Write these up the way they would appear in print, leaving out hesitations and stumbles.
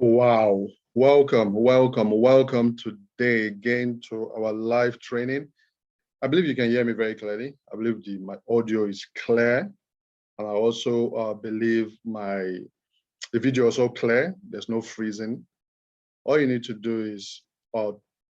Wow. Welcome today again to our live training. I believe you can hear me very clearly. I believe my audio is clear. And I also believe the video is also clear. There's no freezing. All you need to do is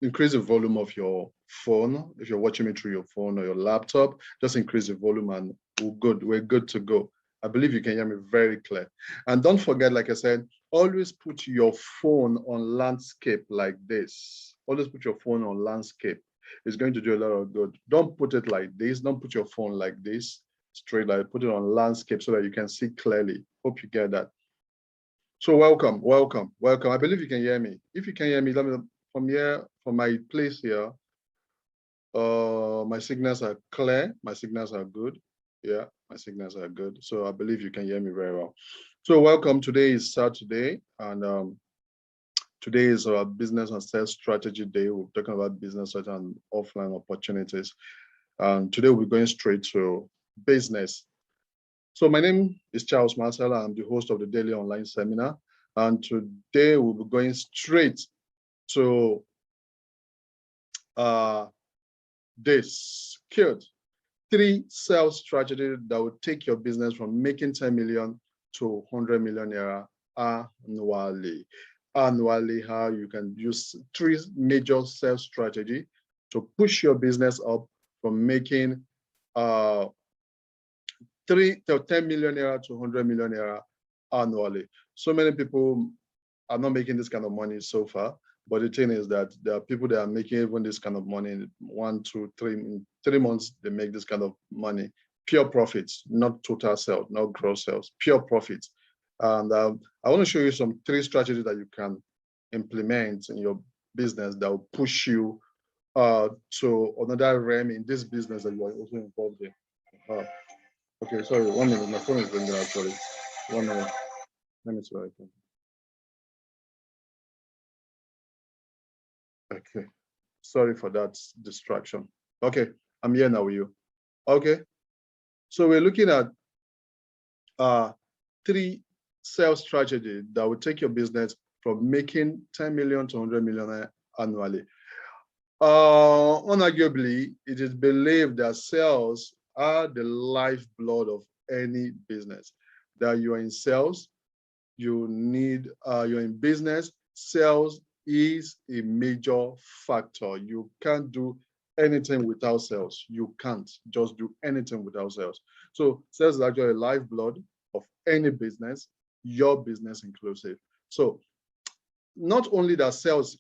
increase the volume of your phone. If you're watching me through your phone or your laptop, just increase the volume and we're good to go. I believe you can hear me very clear. And don't forget, like I said, always put your phone on landscape like this. Always put your phone on landscape. It's going to do a lot of good. Don't put it like this. Don't put your phone like this, straight like put it on landscape so that you can see clearly. Hope you get that. So welcome. I believe you can hear me. If you can hear me, let me from here, from my place here. My signals are clear. My signals are good. Yeah, my signals are good. So I believe you can hear me very well. So welcome. Today is Saturday, and today is our business and sales strategy day. We're talking about business and offline opportunities. And today we're going straight to business. So my name is Charles Marcel. I'm the host of the daily online seminar. And today we'll be going straight to this cute 3 sales strategies that will take your business from making 10 million to 100 million naira annually. Annually, how you can use 3 major sales strategy to push your business up from making 10 million naira to 100 million naira annually. So many people are not making this kind of money so far, but the thing is that there are people that are making even this kind of money in 1, 2, 3, in 3 months, they make this kind of money. Pure profits, not total sales, not gross sales, pure profits. And I want to show you some 3 strategies that you can implement in your business that will push you to another realm in this business that you are also involved in. Okay, sorry, 1 minute. My phone is ringing actually. 1 minute. Let me see what I can. Okay, sorry for that distraction. Okay, I'm here now with you. Okay, so we're looking at 3 sales strategies that will take your business from making 10 million to 100 million annually. Unarguably, it is believed that sales are the lifeblood of any business. That you are in sales, you're in business, sales is a major factor. You can't do anything without sales. You can't just do anything without sales. So sales is actually a lifeblood of any business, your business inclusive. So not only that sales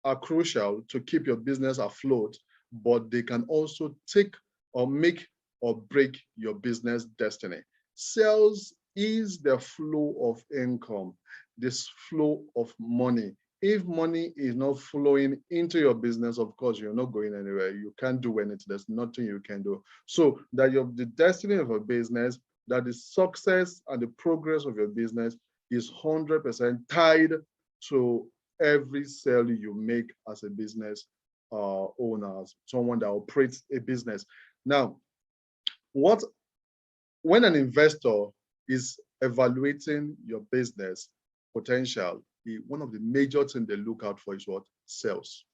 are crucial to keep your business afloat, but they can also take or make or break your business destiny. Sales is the flow of income, this flow of money. If money is not flowing into your business, of course, you're not going anywhere. You can't do anything. There's nothing you can do. So that the destiny of a business, that the success and the progress of your business is 100% tied to every sale you make as a business owner, someone that operates a business. Now, when an investor is evaluating your business potential, one of the major things they look out for is what? Sales.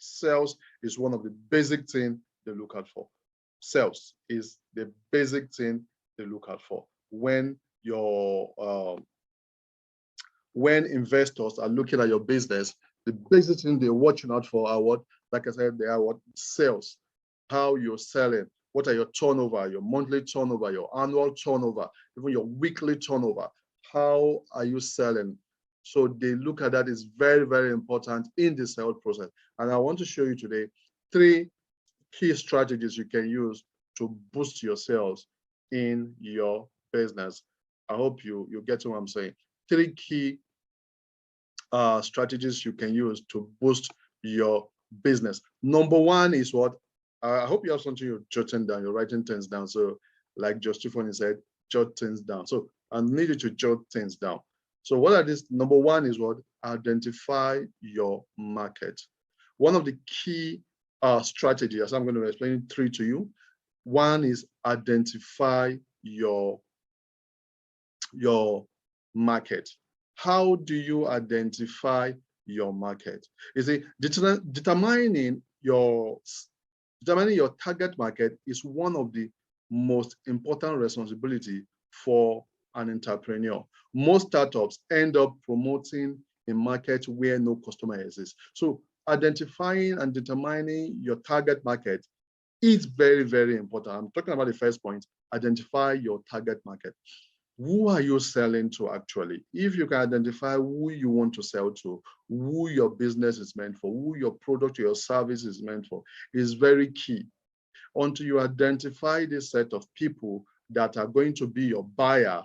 Sales is one of the basic things they look out for. Sales is the basic thing they look out for when investors are looking at your business. The basic thing they're watching out for are what? Like I said, they are what? Sales. How you're selling. What are your turnover, your monthly turnover, your annual turnover, even your weekly turnover? How are you selling? So they look at that. Is very, very important in the sales process. And I want to show you today 3 key strategies you can use to boost your sales in your business. I hope you get what I'm saying. 3 key strategies you can use to boost your business. Number 1 is what? I hope you have something you're jotting down, you're writing things down. So like Justifoni said, jot things down. So I need you to jot things down. So what are these? Number 1 is what? Identify your market. One of the key strategies, I'm going to explain 3 to you. 1 is identify your market. How do you identify your market? You see, determining your target market is one of the most important responsibility for an entrepreneur. Most startups end up promoting a market where no customer exists. So identifying and determining your target market is very, very important. I'm talking about the first point, identify your target market. Who are you selling to actually? If you can identify who you want to sell to, who your business is meant for, who your product or your service is meant for, is very key. Until you identify this set of people that are going to be your buyer,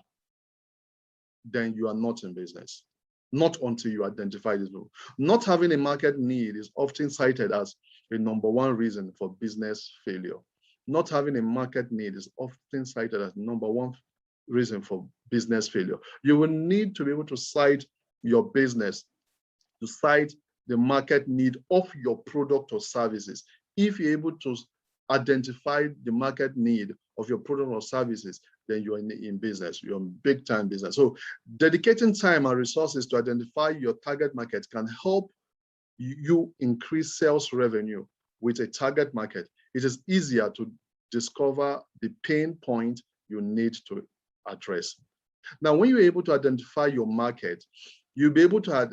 then you are not in business. Not until you identify this people. Not having a market need is often cited as the number one reason for business failure. Not having a market need is often cited as number one reason for business failure. You will need to be able to cite your business, to cite the market need of your product or services. If you're able to identify the market need of your product or services, then you're in business, you're in big time business. So dedicating time and resources to identify your target market can help you increase sales revenue with a target market. It is easier to discover the pain point you need to address. Now, when you're able to identify your market, you'll be able to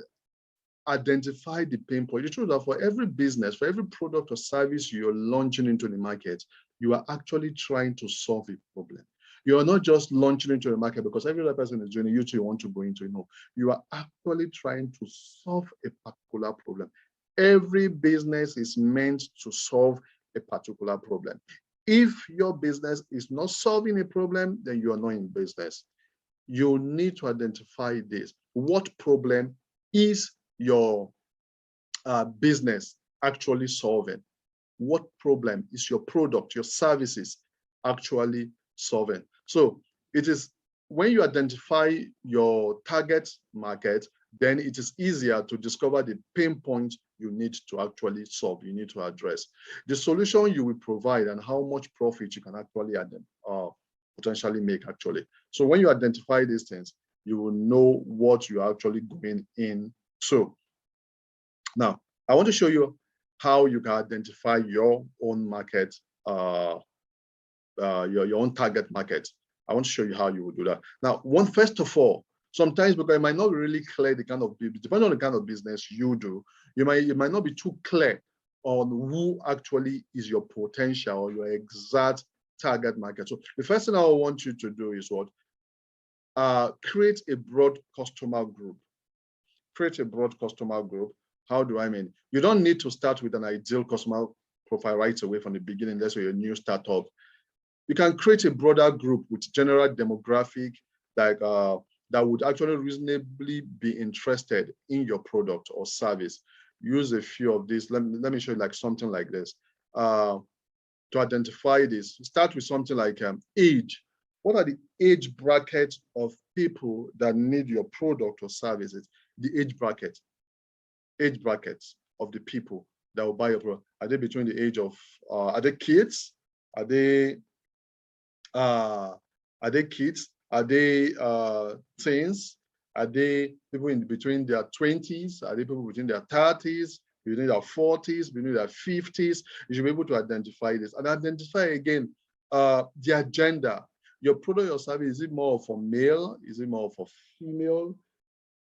identify the pain point. It's true that for every business, for every product or service you're launching into the market, you are actually trying to solve a problem. You are not just launching into the market because every other person is doing it, you too want to go into it. No, you are actually trying to solve a particular problem. Every business is meant to solve a particular problem. If your business is not solving a problem, then you are not in business. You need to identify this. What problem is your business actually solving? What problem is your product, your services actually solving? So it is when you identify your target market, then it is easier to discover the pain points you need to actually solve, you need to address. The solution you will provide and how much profit you can actually potentially make actually. So when you identify these things, you will know what you're actually going into. Now, I want to show you how you can identify your own market, your own target market. I want to show you how you will do that. Now, first of all, sometimes because it might not be really clear the kind of, depending on the kind of business you do, you might not be too clear on who actually is your potential or your exact target market. So the first thing I want you to do is what? Create a broad customer group. Create a broad customer group. How do I mean? You don't need to start with an ideal customer profile right away from the beginning. Let's say you're a new startup. You can create a broader group with general demographic like that would actually reasonably be interested in your product or service. Use a few of these. Let me show you like something like this. To identify this, start with something like age. What are the age brackets of people that need your product or services? The age brackets of the people that will buy your product. Are they between the age of, are they kids? Are they kids? Are they teens? Are they people in between their 20s? Are they people between their 30s, between their 40s, between their 50s? You should be able to identify this and identify again their gender. Your product or service, is it more for male? Is it more for female?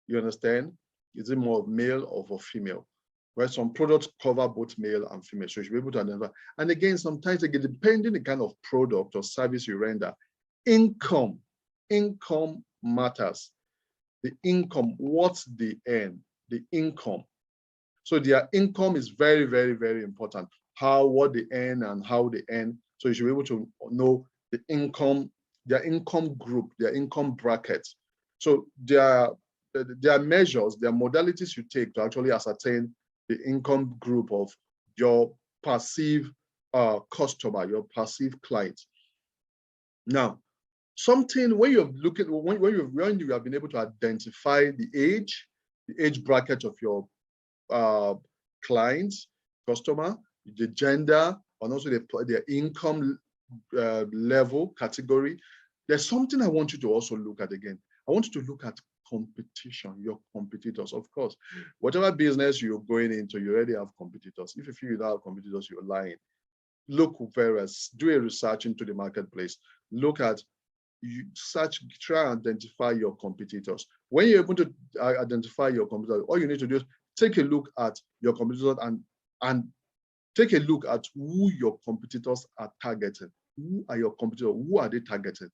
You understand? Is it more of male or for female? Where some products cover both male and female, so you should be able to identify. And again, sometimes again, depending the kind of product or service you render, income matters. The income, what's the earn? The income. So their income is very, very, very important. What they earn and how they earn. So you should be able to know the income, their income group, their income brackets. So there are measures, there are modalities you take to actually ascertain the income group of your passive customer, your passive client. Now, something when you have been able to identify the age bracket of your clients, customer, the gender, and also their income level category, There's something I want you to also look at again. I want you to look at competition, your competitors. Of course, whatever business you're going into, you already have competitors. If you feel you don't have competitors, you're lying. Look do a research into the marketplace. Look at, try and identify your competitors. When you're able to identify your competitors, all you need to do is take a look at your competitors and take a look at who your competitors are targeting. Who are your competitors? Who are they targeting?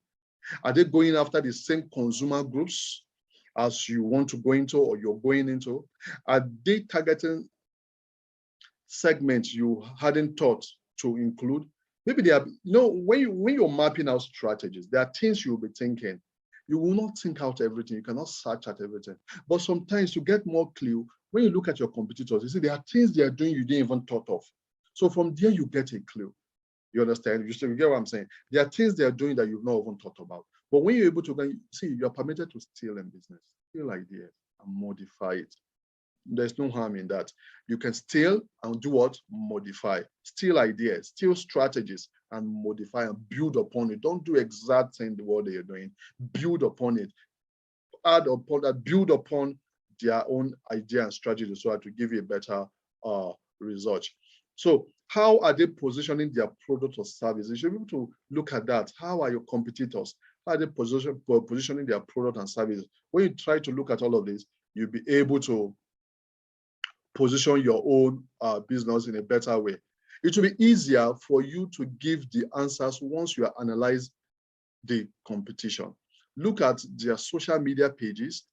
Are they going after the same consumer groups as you want to go into or you're going into? Are they targeting segments you hadn't thought to include? Maybe they are, when you're mapping out strategies, there are things you'll be thinking. You will not think out everything. You cannot search at everything. But sometimes to get more clue, when you look at your competitors, you see there are things they are doing you didn't even thought of. So from there, you get a clue. You understand? You get what I'm saying? There are things they are doing that you've not even thought about. But when you're able to see, you're permitted to steal in business, steal ideas and modify it. There's no harm in that. You can steal and do what? Modify. Steal ideas, steal strategies, and modify and build upon it. Don't do exact thing what they're doing. Build upon it. Add upon that, build upon their own idea and strategy so as to give you a better result. So how are they positioning their product or service? You should be able to look at that. How are your competitors? How are they positioning their product and service? When you try to look at all of this, you'll be able to position your own business in a better way. It will be easier for you to give the answers once you have analyzed the competition. Look at their social media pages,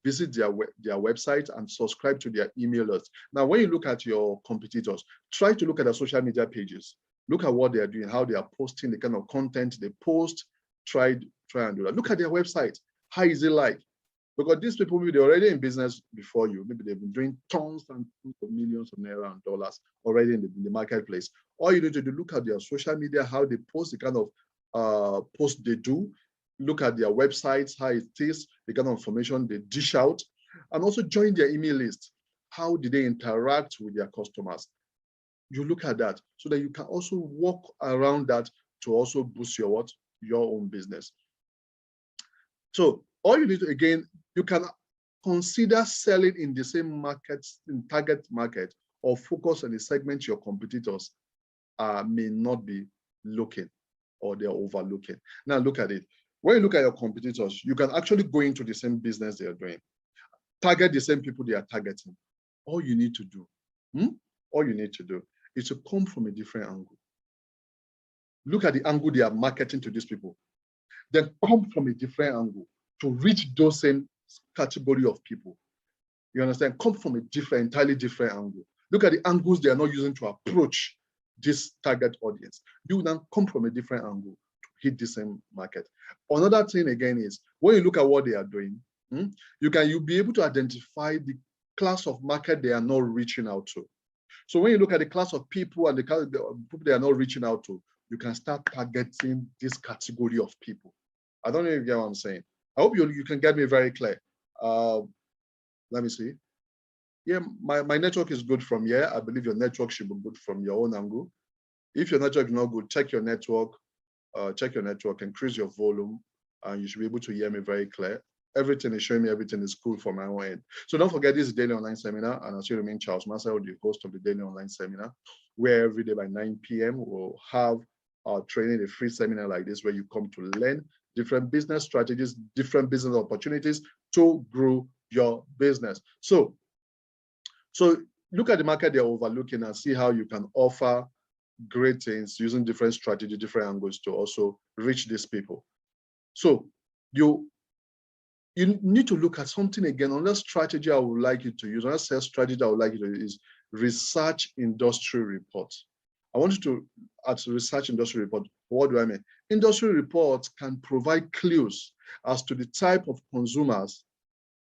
visit their website, and subscribe to their email list. Now, when you look at your competitors, try to look at their social media pages. Look at what they are doing, how they are posting, the kind of content they post. Try and do that. Look at their website. How is it like? Because these people, maybe they're already in business before you. Maybe they've been doing tons and tons of millions of naira and dollars already in the marketplace. All you need to do, look at their social media, how they post, the kind of post they do. Look at their websites, how it is, the kind of information they dish out, and also join their email list. How do they interact with their customers? You look at that so that you can also work around that to also boost your own business. So all you need to, again, you can consider selling in the same markets, in target market, or focus on the segment your competitors may not be looking or they're overlooking. Now look at it. When you look at your competitors, you can actually go into the same business they are doing, target the same people they are targeting. All you need to do, is to come from a different angle. Look at the angle they are marketing to these people. Then come from a different angle to reach those same category of people. You understand? Come from a entirely different angle. Look at the angles they are not using to approach this target audience. You then come from a different angle to hit the same market. Another thing again is when you look at what they are doing, you'll be able to identify the class of market they are not reaching out to. So when you look at the class of people and the class of people they are not reaching out to, you can start targeting this category of people. I don't know if you get what I'm saying. I hope you can get me very clear. Let me see. Yeah, my network is good from here. I believe your network should be good from your own angle. If your network is not good, check your network, increase your volume, and you should be able to hear me very clear. Everything is showing me everything is cool from my own end. So don't forget, this is Daily Online Seminar, and I still remain Charles Massaro, the host of the Daily Online Seminar, where every day by 9 p.m. we'll have our training, a free seminar like this, where you come to learn different business strategies, different business opportunities to grow your business. So look at the market they're overlooking and see how you can offer great things using different strategies, different angles to also reach these people. So you need to look at something again. Another strategy I would like you to use, another sales strategy I would like you to use is research industry reports. I want you to research industry report. What do I mean? Industry reports can provide clues as to the type of consumers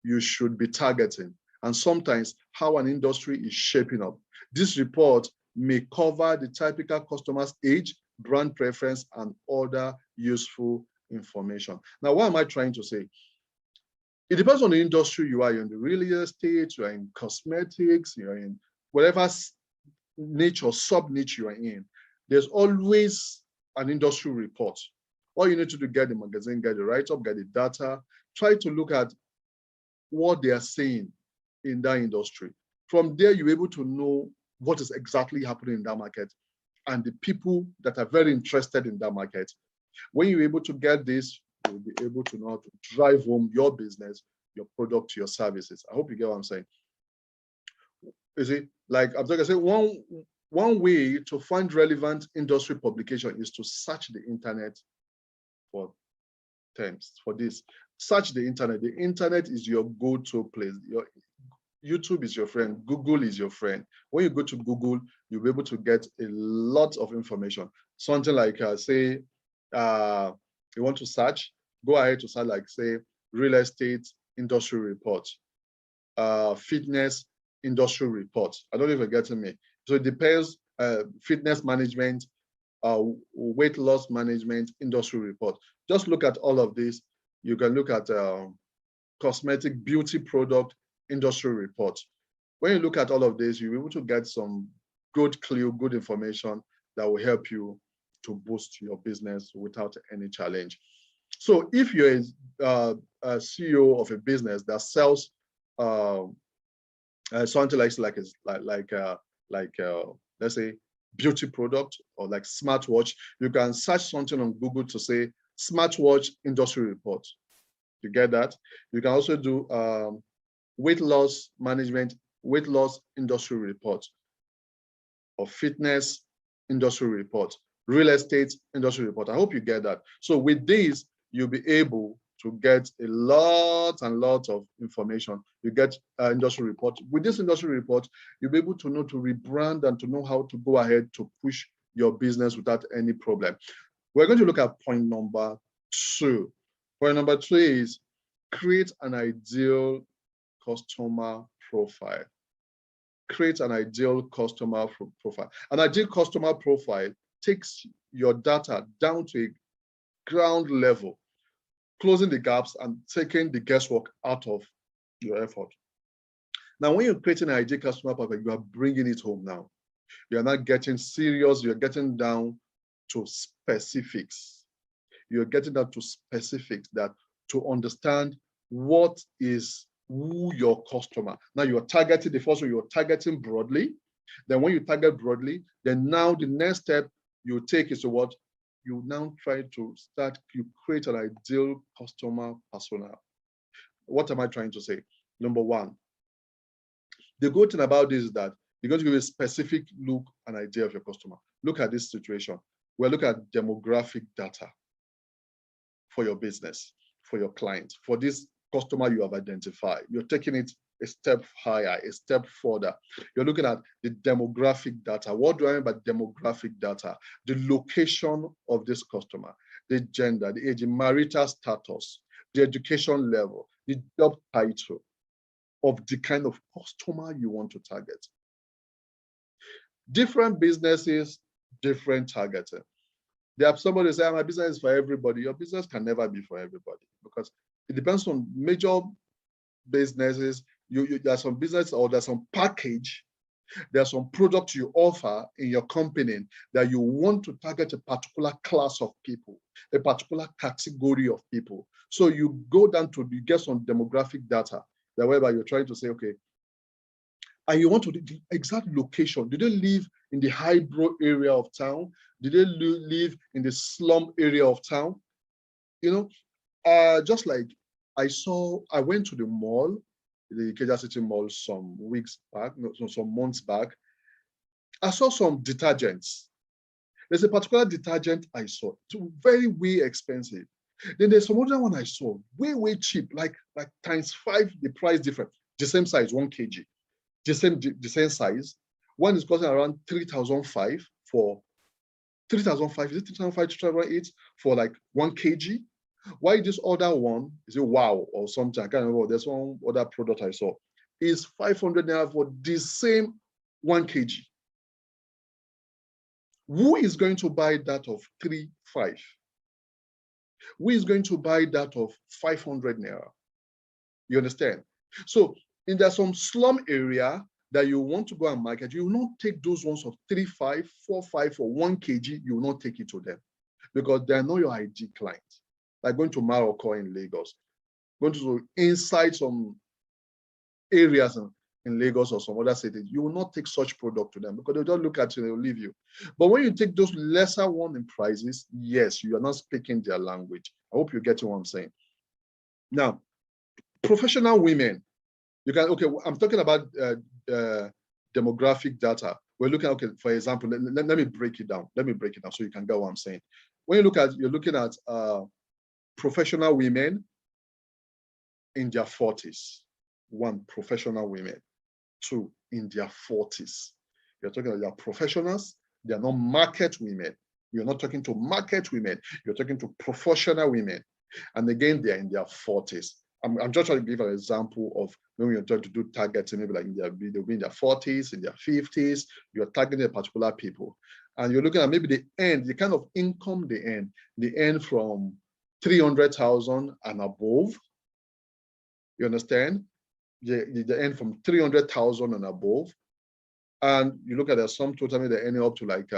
you should be targeting, and sometimes how an industry is shaping up. This report may cover the typical customer's age, brand preference, and other useful information. Now, what am I trying to say? It depends on the industry you are. You're in the real estate, you're in cosmetics, you're in whatever niche or sub-niche you are in. There's always an industry report All you need to do, get the magazine, get the write-up, get the data, try to look at what they are saying in that industry. From there, you're able to know what is exactly happening in that market and the people that are very interested in that market. When you're able to get this, you'll be able to know how to drive home your business, your product, your services. I hope you get what I'm saying. You see, like I'm talking, say one way to find relevant industry publication is to search the internet for terms for this. Search the internet. The internet is your go-to place. YouTube is your friend. Google is your friend. When you go to Google, you'll be able to get a lot of information. Something like, say, you want to search, go ahead to search, like, say, real estate industry report, fitness industry report. I don't know if you're getting me. So it depends, fitness management, weight loss management industry report. Just look at all of this. You can look at cosmetic beauty product industry report. When you look at all of this, you'll be able to get some good clue, good information that will help you to boost your business without any challenge. So if you're a CEO of a business that sells something like let's say beauty product or like smartwatch, you can search something on Google to say smartwatch industry report. You get that? You can also do weight loss management, weight loss industry report, or fitness industry report, real estate industry report. I hope you get that. So with these, you'll be able to get a lot and lot of information. You get industry report. With this industry report, you'll be able to know to rebrand and to know how to go ahead to push your business without any problem. We're going to look at point number 2. Point number 2 is create an ideal customer profile. Create an ideal customer profile. An ideal customer profile takes your data down to a ground level, closing the gaps and taking the guesswork out of your effort. Now, when you're creating an ideal customer profile, you are bringing it home now. You're not getting serious. You're getting down to specifics. You're getting down to specifics that to understand what is who your customer. Now you're targeting, the first one, you're targeting broadly. Then when you target broadly, then now the next step you take is to what? You now try to start, you create an ideal customer persona. What am I trying to say? Number one, the good thing about this is that you're going to give a specific look and idea of your customer. Look at this situation. We're looking at demographic data for your business, for your client, for this customer you have identified. You're taking it a step higher, a step further. You're looking at the demographic data. What do I mean by demographic data? The location of this customer, the gender, the age, the marital status, the education level, the job title of the kind of customer you want to target. Different businesses, different targeting. There are somebody who say, my business is for everybody. Your business can never be for everybody because it depends on major businesses. There's some business or there's some package, there's some product you offer in your company that you want to target a particular class of people, a particular category of people. So you go down to, you get some demographic data that whereby you're trying to say, okay, and you want to the exact location. Do they live in the highbrow area of town? Do they live in the slum area of town? You know, just like I went to the mall, the Ikeja City Mall some weeks back, no, some months back. I saw some detergents. There's a particular detergent I saw, it's very way expensive. Then there's some other one I saw, way cheap, like ×5 the price difference, the same size, 1 kg. The same size. One is costing around 3,500 for 3,500, is it 3,500 to 3,800 for like 1 kg? Why this other one is it wow or something? I can't remember. There's one other product I saw is 500 naira for the same 1 kg. Who is going to buy that of 3,500? Who is going to buy that of 500 naira? You understand? So there's some slum area that you want to go and market, you will not take those ones of 3,500, 4,500 for 1 kg, you will not take it to them. because they know your ID client. Like going to Morocco in Lagos, going to inside some areas in Lagos or some other cities, you will not take such product to them because they'll just look at you and they'll leave you. But when you take those lesser one in prices, yes, you are not speaking their language. I hope you're getting what I'm saying. Now, professional women, you can, okay, I'm talking about demographic data. We're looking at, okay, for example, let me break it down. Let me break it down so you can get what I'm saying. When you look at, you're looking at professional women in their 40s. One, professional women. Two, in their 40s. You're talking about their professionals. They're not market women. You're not talking to market women. You're talking to professional women. And again, they're in their 40s. I'm just trying to give an example of when you're trying to do targeting, maybe like they'll be in their 40s, in their 50s, you're targeting a particular people. And you're looking at maybe the kind of income they earn from 300,000 and above. You understand? They earn from 300,000 and above. And you look at the sum total, they're earning up to like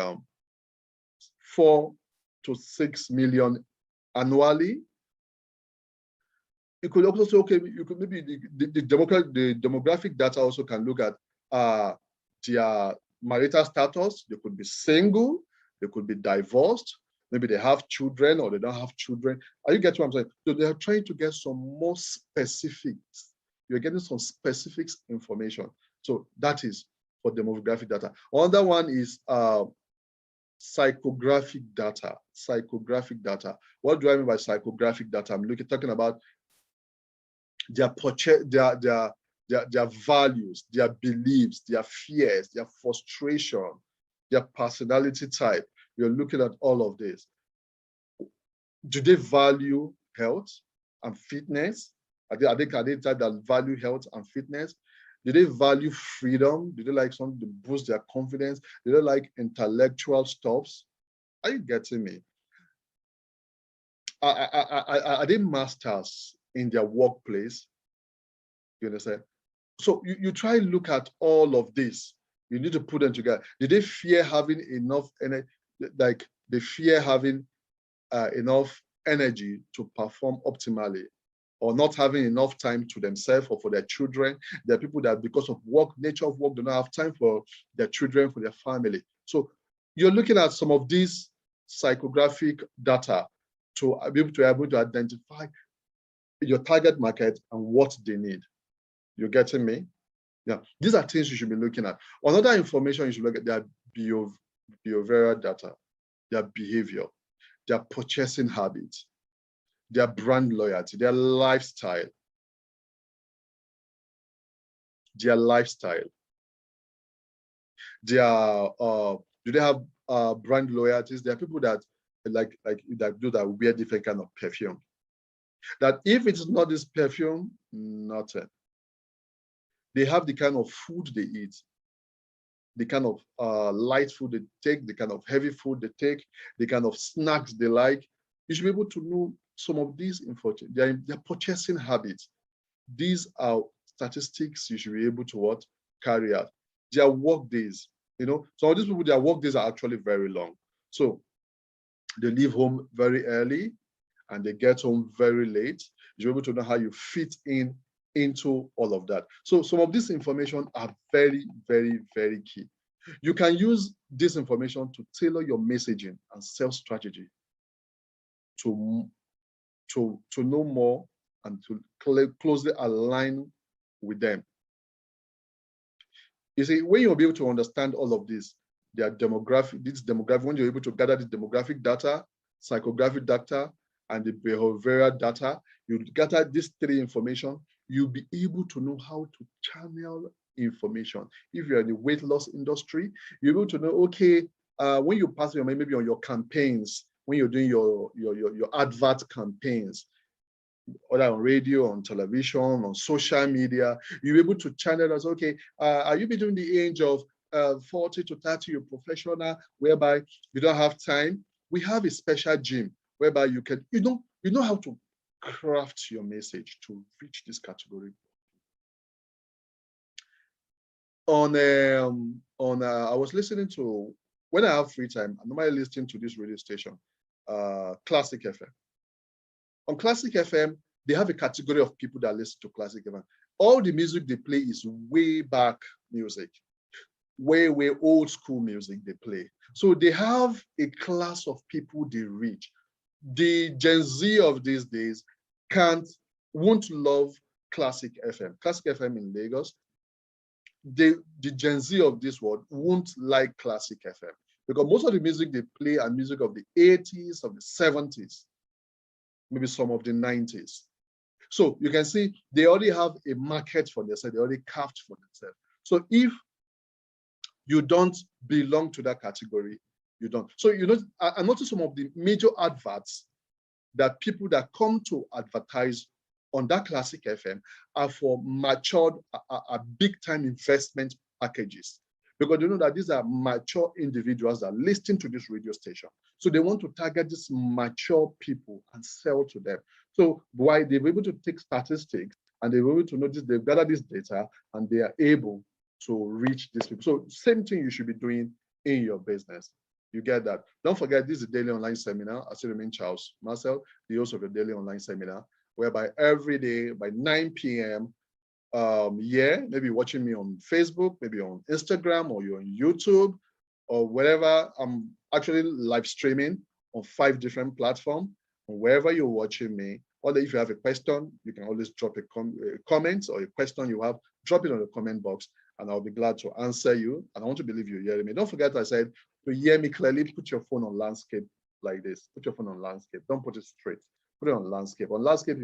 4 to 6 million annually. You could also say, okay, you could maybe the demographic data also can look at their marital status. They could be single, they could be divorced, maybe they have children or they don't have children. Are you getting what I'm saying? So they are trying to get some more specifics. You're getting some specific information. So that is for demographic data. Another one is psychographic data. Psychographic data. What do I mean by psychographic data? I'm talking about their values, their beliefs, their fears, their frustration, their personality type. You're looking at all of this. Do they value health and fitness? Are they type that value health and fitness? Do they value freedom? Do they like something to boost their confidence? Do they like intellectual stuffs? Are you getting me? Are they masters in their workplace? You understand? So you try to look at all of this. You need to put them together. Did they fear having enough energy? Like they fear having enough energy to perform optimally, or not having enough time to themselves or for their children. There are people that because of work, nature of work, do not have time for their children, for their family. So you're looking at some of these psychographic data to be able to identify your target market and what they need. You're getting me? Yeah, these are things you should be looking at. Another information you should look at their behavioral data, their behavior, their purchasing habits, their brand loyalty, their lifestyle. Their lifestyle. Their do they have brand loyalties? There are people that like do that wear different kind of perfume. That if it's not this perfume, nothing. They have the kind of food they eat, the kind of light food they take, the kind of heavy food they take, the kind of snacks they like. You should be able to know some of these information, their purchasing habits. These are statistics you should be able to carry out. Their work days, some of these people, their work days are actually very long. So they leave home very early and they get home very late. You're able to know how you fit into all of that. So some of this information are very, very, very key. You can use this information to tailor your messaging and sales strategy to know more and to closely align with them. You see, when you'll be able to understand all of this, their demographic, when you're able to gather the demographic data, psychographic data, and the behavioral data, you gather these three information, you'll be able to know how to channel information. If you're in the weight loss industry, you're able to know, okay, when you pass maybe on your campaigns, when you're doing your advert campaigns, whether on radio, on television, on social media, you're able to channel us, okay, are you between the age of 40 to 30, you're professional, whereby you don't have time? We have a special gym whereby you can, you know how to craft your message to reach this category. I was listening to, when I have free time, I'm normally listening to this radio station. Classic FM. On Classic FM, they have a category of people that listen to Classic FM. All the music they play is way back music, way old school music they play. So they have a class of people they reach. The Gen Z of these days won't love Classic FM. Classic FM in Lagos, the Gen Z of this world won't like Classic FM because most of the music they play are music of the 80s, of the 70s, maybe some of the 90s. So you can see they already have a market for themselves, they already carved for themselves. So if you don't belong to that category, you don't. So I noticed some of the major adverts that people that come to advertise on that Classic FM are for matured, big time investment packages. Because you know that these are mature individuals that listen to this radio station. So they want to target these mature people and sell to them. So why they're able to take statistics and they're able to notice they've gathered this data and they are able to reach these people. So same thing you should be doing in your business. You get that. Don't forget, this is a daily online seminar. I still remain Charles Marcel, the host of a daily online seminar, whereby every day by 9 p.m., maybe watching me on Facebook, maybe on Instagram, or you're on YouTube, or wherever. I'm actually live streaming on 5 different platforms. And wherever you're watching me, or if you have a question, you can always drop a comment or a question you have, drop it on the comment box, and I'll be glad to answer you. And I want to believe you're hearing me. Don't forget, I said, to hear me clearly, put your phone on landscape like this. Put your phone on landscape. Don't put it straight. Put it on landscape. On landscape,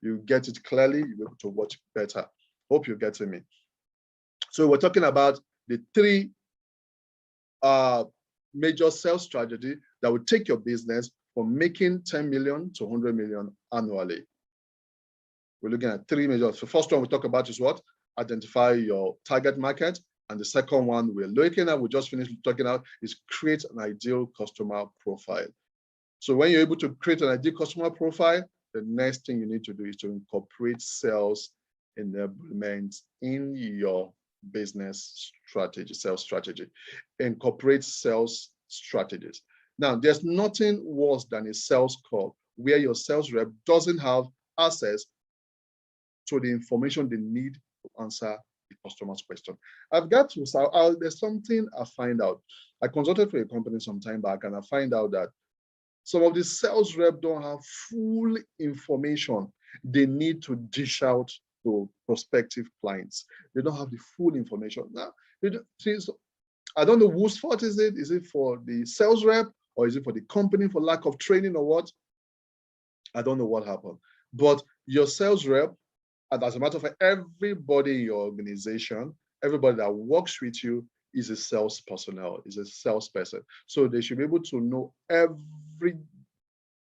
you get it clearly. You'll be able to watch better. Hope you're getting me. So we're talking about the 3 major sales strategy that will take your business from making 10 million to 100 million annually. We're looking at 3 major. So first one we talk about is what? Identify your target market. And the second one we're looking at, we just finished talking about, is create an ideal customer profile. So when you're able to create an ideal customer profile, the next thing you need to do is to incorporate sales enablement in your business strategy, sales strategy. Incorporate sales strategies. Now, there's nothing worse than a sales call where your sales rep doesn't have access to the information they need to answer the customer's question. There's something I find out. I consulted for a company some time back, and I find out that some of the sales rep don't have full information they need to dish out to prospective clients. They don't have the full information. Now, I don't know whose fault is it. Is it for the sales rep, or is it for the company for lack of training, or what? I don't know what happened. But your sales rep, and as a matter of fact, everybody in your organization, everybody that works with you is a sales personnel, is a salesperson. So they should be able to know every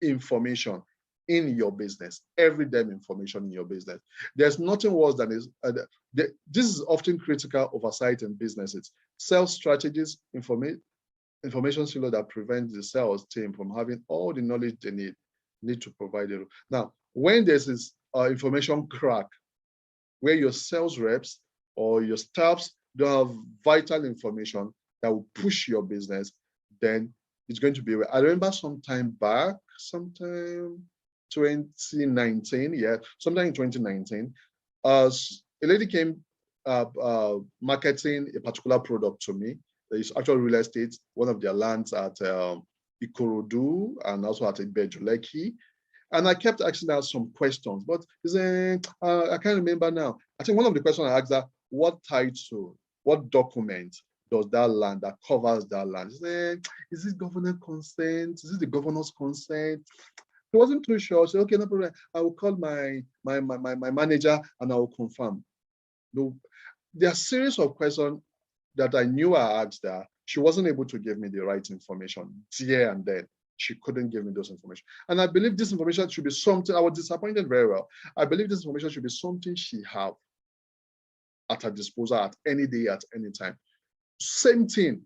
information in your business, every damn information in your business. There's nothing worse than this is often critical oversight in businesses. Sales strategies, information silo that prevents the sales team from having all the knowledge they need to provide it. Now, when there's this information crack, where your sales reps or your staffs don't have vital information that will push your business, then it's going to be. I remember sometime back, sometime 2019, sometime in 2019, a lady came marketing a particular product to me. It's actually real estate, one of their lands at Ikorodu and also at Ibejuleki. And I kept asking her some questions, but I can't remember now. I think one of the questions I asked her, what title, what document does that land that covers that land? She said, is it governor consent? Is it the governor's consent? She wasn't too sure. She said, okay, no problem. I will call my manager and I will confirm. No, there are a series of questions that I knew I asked her. She wasn't able to give me the right information there and then. She couldn't give me those information. And I believe this information should be something, I was disappointed very well. I believe this information should be something she have at her disposal at any day, at any time. Same thing.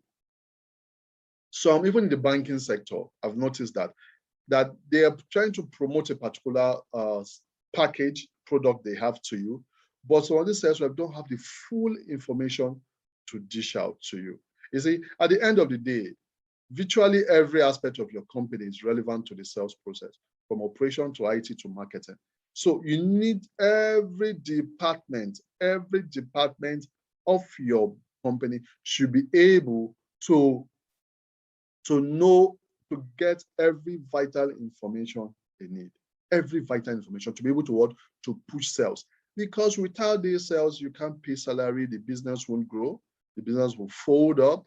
So even in the banking sector, I've noticed that they are trying to promote a particular package, product they have to you, but some of these sales reps don't have the full information to dish out to you. You see, at the end of the day, Virtually every aspect of your company is relevant to the sales process, from operation to IT to marketing. So you need every department of your company should be able to know, to get every vital information they need, every vital information to be able to what? To push sales. Because without these sales, you can't pay salary, the business won't grow, the business will fold up,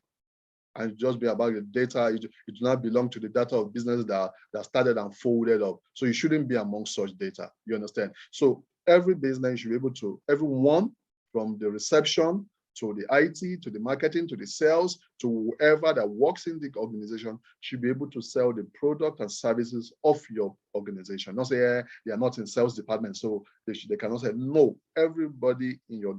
and just be about the data. It do not belong to the data of business that started and folded up. So you shouldn't be among such data. You understand? So every business should be able to, everyone from the reception to the IT, to the marketing, to the sales, to whoever that works in the organization should be able to sell the product and services of your organization. Not say they are not in sales department, so they cannot say no. Everybody in your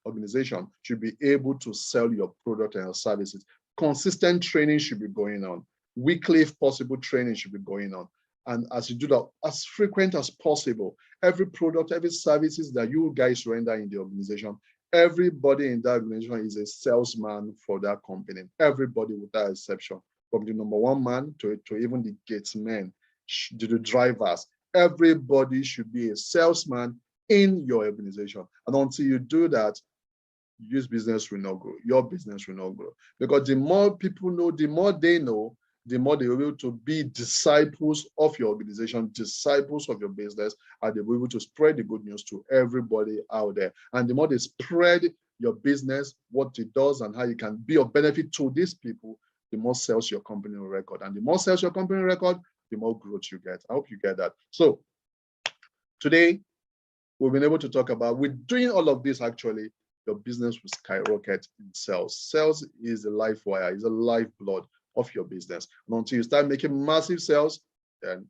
organization should be able to sell your product and your services. Consistent training should be going on. Weekly, if possible, training should be going on. And as you do that, as frequent as possible, every product, every services that you guys render in the organization, everybody in that organization is a salesman for that company. Everybody without exception, from the number one man to even the gatesmen, to the drivers. Everybody should be a salesman in your organization. And until you do that, your business will not grow. Your business will not grow. Because the more people know, the more they know, the more they will be able to be disciples of your organization, disciples of your business, and they'll be able to spread the good news to everybody out there. And the more they spread your business, what it does, and how you can be of benefit to these people, the more sales your company will record. And the more sales your company record, the more growth you get. I hope you get that. So today, we've been able to talk about, with doing all of this, actually, your business will skyrocket in sales. Sales is the life wire, is the lifeblood of your business. And until you start making massive sales, then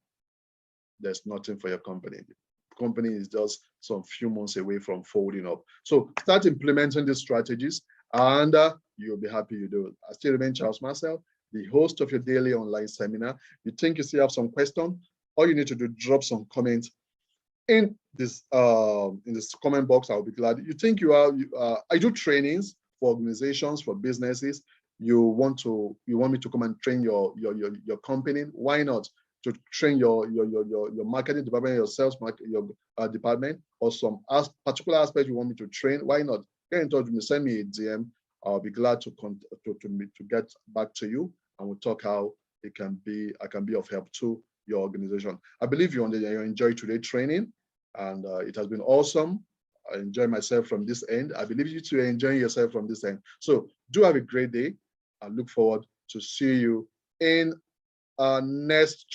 there's nothing for your company. The company is just some few months away from folding up. So start implementing these strategies, and you'll be happy you do it. I still remain Charles Marcel, the host of your daily online seminar. You think you still have some question? All you need to do, drop some comments in this comment box. I'll be glad. You think you are, I do trainings for organizations, for businesses. You want me to come and train your company? Why not? To train your marketing department, your sales department, or some particular aspect you want me to train? Why not? Get in touch with me, send me a DM. I'll be glad to get back to you, and we'll talk how I can be of help to your organization. I believe you enjoyed today's training, and it has been awesome. I enjoy myself from this end. I believe you too are enjoying yourself from this end. So do have a great day. I look forward to see you in our next